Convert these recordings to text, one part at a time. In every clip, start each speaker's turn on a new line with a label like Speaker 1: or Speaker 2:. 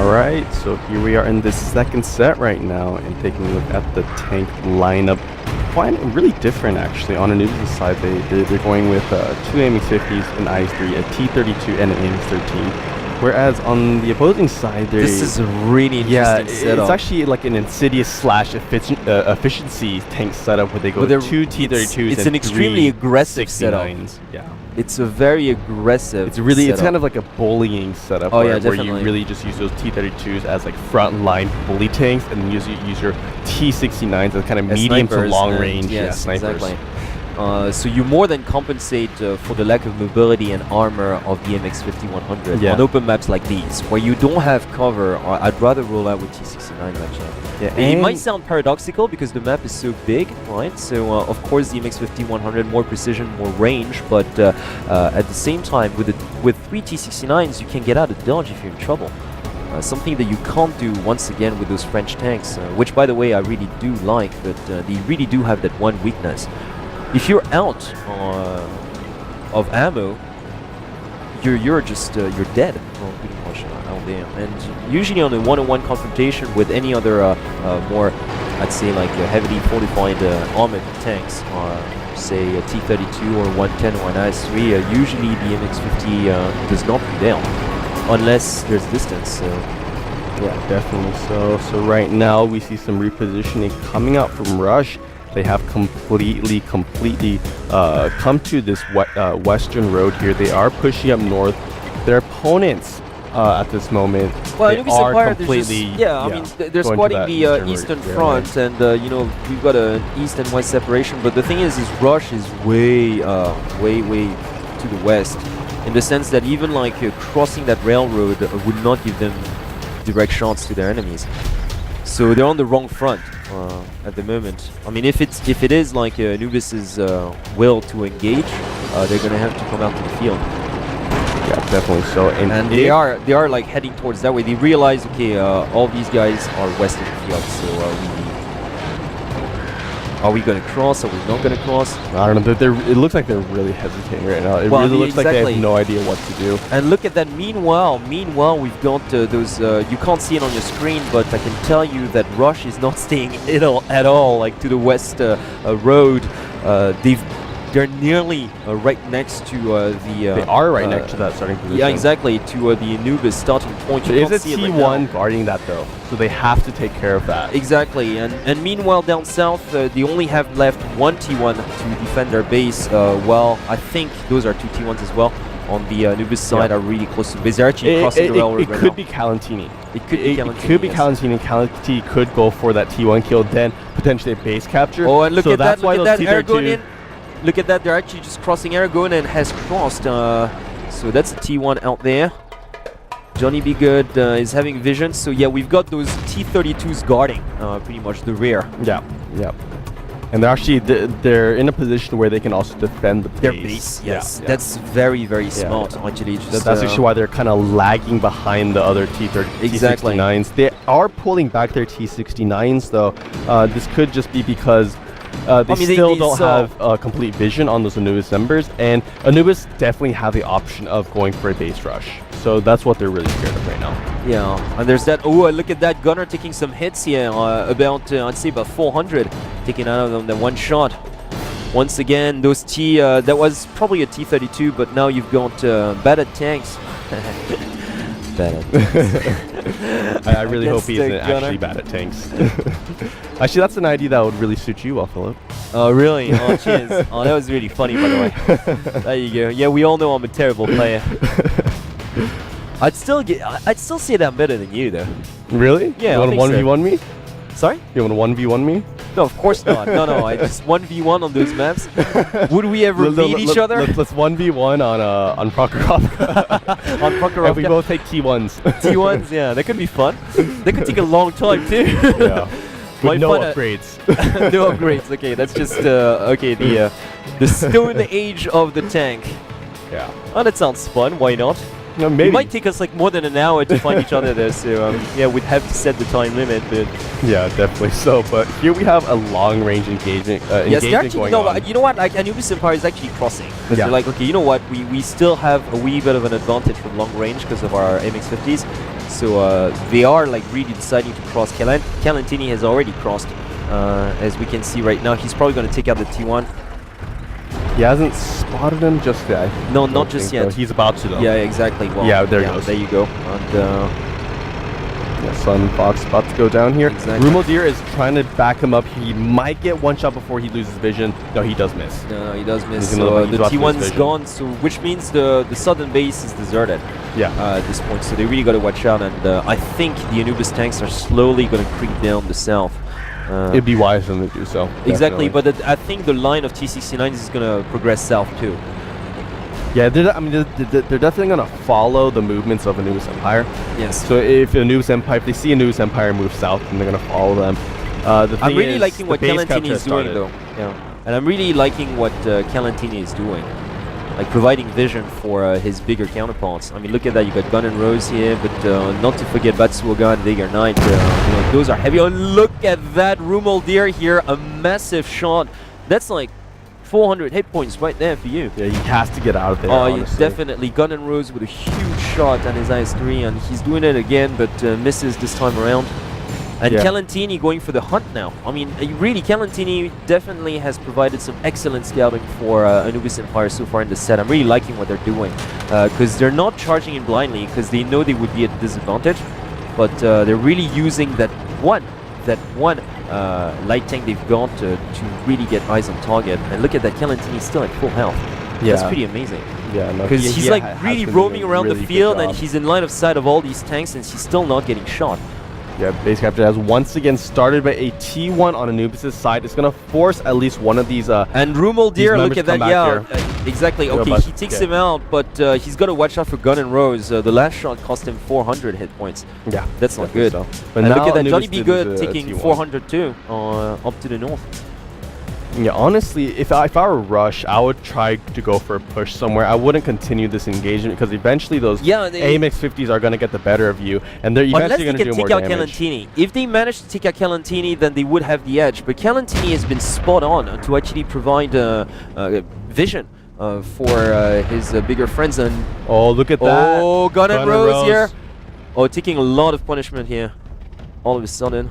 Speaker 1: Alright, so here we are in the second set right now and taking a look at the tank lineup. Quite really different actually. On Anubis' side, they're going with two AMX-50s, an IS-3, a T-32, and an AMX-13. Whereas on the opposing side,
Speaker 2: this is a really interesting setup.
Speaker 1: It's actually like an insidious / efficiency tank setup where they go with two T-32s.
Speaker 2: It's an extremely aggressive setup.
Speaker 1: Yeah.
Speaker 2: It's a very aggressive
Speaker 1: it's kind of like a bullying setup where you really just use those T-32s as like frontline bully tanks and then use your T-69s as kind of medium to long range snipers.
Speaker 2: Exactly. So you more than compensate for the lack of mobility and armor of the MX-50-100 on open maps like these, where you don't have cover. I'd rather roll out with T-69 actually. Yeah, and it might sound paradoxical because the map is so big, right? So of course the MX-50-100 more precision, more range, but at the same time with three T-69s you can get out of dodge if you're in trouble. Something that you can't do once again with those French tanks, which by the way I really do like, but they really do have that one weakness. If you're out of ammo, you're just you're dead. Well, pretty much out there. And usually on a one-on-one confrontation with any other more, I'd say like heavily fortified armored tanks, say a T-32 or 110 or an IS-3, usually the MX-50 does not prevail unless there's distance. So.
Speaker 1: Yeah, definitely so. So right now we see some repositioning coming out from Rush. They have completely come to this western road here. They are pushing up north. Their opponents at this moment, they are completely
Speaker 2: I mean they're squatting the eastern front, and you know, we've got an east and west separation. But the thing is Rush is way to the west, in the sense that even like crossing that railroad would not give them direct shots to their enemies. So they're on the wrong front at the moment. I mean, if it is like Anubis's will to engage, they're gonna have to come out to the field.
Speaker 1: Yeah, definitely so.
Speaker 2: And they are like heading towards that way. They realize, okay, all these guys are west of the field, so are we gonna cross? Are we not gonna cross?
Speaker 1: I don't know. It looks like they're really hesitating right now. It really looks like they have no idea what to do.
Speaker 2: And look at that. Meanwhile, we've got those. You can't see it on your screen, but I can tell you that Rush is not staying idle at all. Like to the west road, they're nearly right next to the.
Speaker 1: They are right next to that starting position.
Speaker 2: Yeah, exactly. To the Anubis starting point.
Speaker 1: There is a T1 guarding that though, so they have to take care of that.
Speaker 2: Exactly. And meanwhile down south, they only have left one T1 to defend their base. Well, I think those are two T1s as well. On the Anubis side are really close to the base. They're actually crossing the railroad right now.
Speaker 1: It could be Calantini.
Speaker 2: It could be Calantini.
Speaker 1: It could be Calantini. Calantini could go for that T1 kill, then potentially a base capture.
Speaker 2: Oh, and look at that! Look at that Aragonian. Look at that, they're actually just crossing Aragon and has crossed. So that's a T1 out there. Johnny B. Good is having vision. So yeah, we've got those T-32s guarding pretty much the rear.
Speaker 1: Yeah. And they're actually they're in a position where they can also defend
Speaker 2: their base. Yes, that's very smart actually.
Speaker 1: That's actually why they're kind of lagging behind the other T-69s. They are pulling back their T-69s though. This could just be because they still don't have complete vision on those Anubis members, and Anubis definitely have the option of going for a base rush. So that's what they're really scared of right now.
Speaker 2: Yeah, and there's that. Oh, look at that gunner taking some hits here. About I'd say about 400 taken out of them. That one shot. Once again, those that was probably a T-32, but now you've got battered tanks.
Speaker 1: I really hope he isn't actually bad at tanks. Actually, that's an idea that would really suit you well, Philip.
Speaker 2: Oh, really? Oh, cheers. Oh, that was really funny, by the way. There you go. Yeah, we all know I'm a terrible player. I'd still say that I'm better than you, though.
Speaker 1: Really?
Speaker 2: Yeah,
Speaker 1: you want to 1v1 me?
Speaker 2: Sorry?
Speaker 1: You want to 1v1 me?
Speaker 2: No, of course not. No, I just 1v1 on those maps. Would we ever meet each other?
Speaker 1: Let's 1v1 on Prokhorovka.
Speaker 2: On Prokhorovka.
Speaker 1: And we both take T1s.
Speaker 2: T1s, yeah, that could be fun. That could take a long time too.
Speaker 1: Yeah. With no upgrades.
Speaker 2: No upgrades. Okay, that's just okay. The Stone Age of the tank.
Speaker 1: Yeah.
Speaker 2: Oh, that sounds fun. Why not?
Speaker 1: maybe.
Speaker 2: It might take us like more than an hour to find each other there, so yeah, we'd have to set the time limit, but
Speaker 1: yeah, definitely so. But here we have a long-range engagement.
Speaker 2: Yes, they're actually,
Speaker 1: going on.
Speaker 2: you know what? Like Anubis Empire is actually crossing.
Speaker 1: Yeah.
Speaker 2: They're like, okay, you know what? We still have a wee bit of an advantage from long range because of our MX-50s. So they are like really deciding to cross. Calentini has already crossed, as we can see right now. He's probably going to take out the T1.
Speaker 1: He hasn't spotted him just yet.
Speaker 2: No, not just yet.
Speaker 1: So. He's about to though.
Speaker 2: Yeah, exactly. Well,
Speaker 1: yeah, there he goes.
Speaker 2: There you go. And
Speaker 1: yeah, Sun Fox about to go down here.
Speaker 2: Exactly.
Speaker 1: Rumaldir is trying to back him up. He might get one shot before he loses vision. No, he does miss.
Speaker 2: No, he does miss.
Speaker 1: So
Speaker 2: the T1's gone, so which means the southern base is deserted.
Speaker 1: Yeah.
Speaker 2: At this point, so they really got to watch out. And I think the Anubis tanks are slowly going to creep down the south.
Speaker 1: It'd be wise for them to do so.
Speaker 2: Exactly, but I think the line of T69 is going to progress south too.
Speaker 1: Yeah, they're definitely going to follow the movements of Anubis Empire.
Speaker 2: Yes.
Speaker 1: So if Anubis Empire, if they see Anubis Empire move south, then they're going to follow them.
Speaker 2: I'm really liking what Calentini is doing,
Speaker 1: started.
Speaker 2: though. Yeah, and I'm really liking what Calentini is doing, like providing vision for his bigger counterparts. I mean, look at that. You got Gun and Rose here, but not to forget Batsuoga and Vigor Knight. You know, those are heavy. Oh, look at that Rumaldir here, a massive shot. That's like 400 hit points right there for you.
Speaker 1: Yeah, he has to get out of there.
Speaker 2: Oh, yeah, definitely. Gun and Rose with a huge shot on his IS-3, and he's doing it again, but misses this time around. And Calentini going for the hunt now. I mean, really, Calentini definitely has provided some excellent scouting for Anubis Empire so far in the set. I'm really liking what they're doing, because they're not charging in blindly, because they know they would be at a disadvantage, but they're really using that one light tank they've got to really get eyes on target. And look at that, Calentini's still at full health. Yeah. That's pretty amazing.
Speaker 1: Yeah,
Speaker 2: because he's like really roaming around the field, and he's in line of sight of all these tanks, and he's still not getting shot.
Speaker 1: Yeah, Base Capture has once again started by a T1 on Anubis' side. It's going to force at least one of these
Speaker 2: and Rumaldir, look at that, yeah, exactly. Okay, he takes him out, but he's got to watch out for Gun and Rose. The last shot cost him 400 hit points.
Speaker 1: Yeah,
Speaker 2: that's not good.
Speaker 1: So.
Speaker 2: But and look at that, Johnny Be Good taking 400 too, up to the north.
Speaker 1: Yeah, honestly, if I were Rush, I would try to go for a push somewhere. I wouldn't continue this engagement because eventually those AMX-50s are going to get the better of you, and they're eventually going to do more damage.
Speaker 2: Unless they can take out Calentini. If they manage to take out Calentini, then they would have the edge. But Calentini has been spot on to actually provide vision for his bigger friends. And
Speaker 1: oh, look at that!
Speaker 2: Oh, Gun and Rose here. Oh, taking a lot of punishment here. All of a sudden.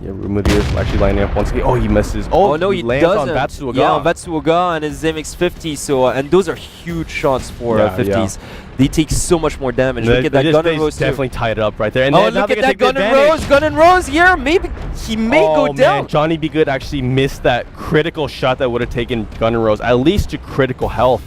Speaker 1: Yeah, Rumaldir is actually lining up once again. Oh, he misses. Oh,
Speaker 2: no, he
Speaker 1: lands
Speaker 2: doesn't.
Speaker 1: on Batsuoga.
Speaker 2: Yeah, on Batsuoga and his MX-50. So, and those are huge shots for 50s. They take so much more damage. Look at that Gun and Rose
Speaker 1: definitely tied it up right there. And
Speaker 2: oh, look at that Gun and Rose. Gun and Rose here. Maybe he may go down.
Speaker 1: Man, Johnny Be Good actually missed that critical shot that would have taken Gun and Rose at least to critical health.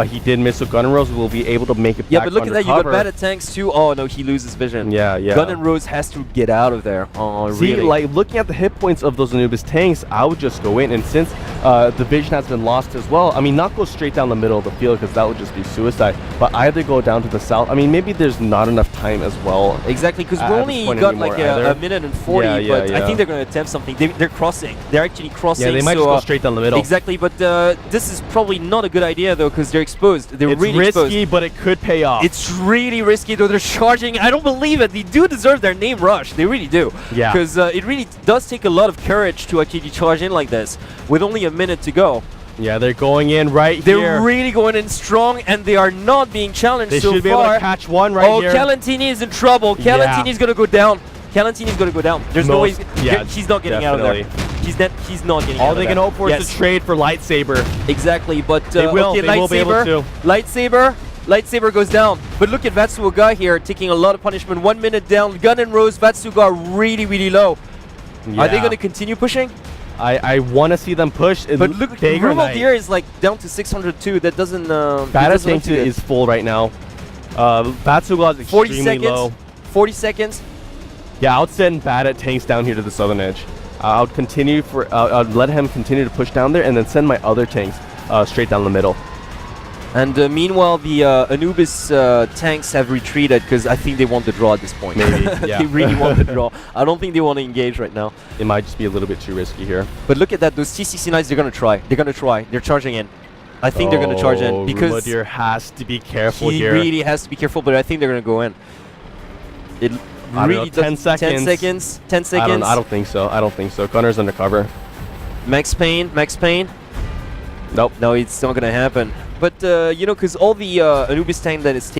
Speaker 1: He did miss, so Gun and Rose will be able to make it back.
Speaker 2: Yeah, but look at that, you got bad tanks too. Oh no, he loses vision.
Speaker 1: Yeah.
Speaker 2: Gun and Rose has to get out of there. Oh,
Speaker 1: see,
Speaker 2: really?
Speaker 1: like looking at the hit points of those Anubis tanks, I would just go in, and since the vision has been lost as well, I mean, not go straight down the middle of the field because that would just be suicide, but either go down to the south. I mean, maybe there's not enough time as well.
Speaker 2: Exactly, because we only got like a minute and 40, but I think they're going to attempt something. They're crossing. They're actually crossing.
Speaker 1: Yeah, they might just go straight down the middle.
Speaker 2: Exactly, but this is probably not a good idea though, because they're exposed. They're really
Speaker 1: risky,
Speaker 2: exposed.
Speaker 1: But it could pay off.
Speaker 2: It's really risky though. They're charging. I don't believe it. They do deserve their name Rush. They really do.
Speaker 1: Yeah.
Speaker 2: Because it really does take a lot of courage to actually charge in like this with only a minute to go.
Speaker 1: Yeah, they're going in right
Speaker 2: here.
Speaker 1: They're
Speaker 2: really going in strong, and they are not being challenged so far.
Speaker 1: They should be able to catch one right here.
Speaker 2: Oh, Calentini is in trouble. Calentini's going to go down. Calentini's going to go down. There's no way he's not getting out of there. He's not getting out of there.
Speaker 1: All they can hope for is to trade for Lightsaber.
Speaker 2: Exactly, but
Speaker 1: they will be able to.
Speaker 2: Lightsaber goes down. But look at Vatsuoga here, taking a lot of punishment. 1 minute down. Gun and Rose, Vatsuoga are really, really low.
Speaker 1: Yeah.
Speaker 2: Are they going to continue pushing?
Speaker 1: I want to see them push.
Speaker 2: But look, Rumaldir is like down to 602. That doesn't.
Speaker 1: Bata tank is full right now. Vatsuoga is extremely low.
Speaker 2: 40 seconds.
Speaker 1: Yeah, I would send Bata tanks down here to the southern edge. I would continue for. I'd let him continue to push down there, and then send my other tanks straight down the middle.
Speaker 2: And meanwhile, the Anubis tanks have retreated because I think they want the draw at this point.
Speaker 1: Maybe, yeah.
Speaker 2: They really want the draw. I don't think they want to engage right now.
Speaker 1: It might just be a little bit too risky here.
Speaker 2: But look at that, those T69s, they're going to try. They're going to try. They're charging in. I think they're going to charge in because
Speaker 1: Rumodir has to be careful
Speaker 2: he
Speaker 1: here.
Speaker 2: really has to be careful, but I think they're going to go in. It really
Speaker 1: 10 seconds.
Speaker 2: 10 seconds. 10 seconds.
Speaker 1: I don't think so. I don't think so. Gunner's undercover.
Speaker 2: Max Payne. Max Payne.
Speaker 1: Nope.
Speaker 2: No, it's not going to happen. But, you know, because all the Anubis tank that is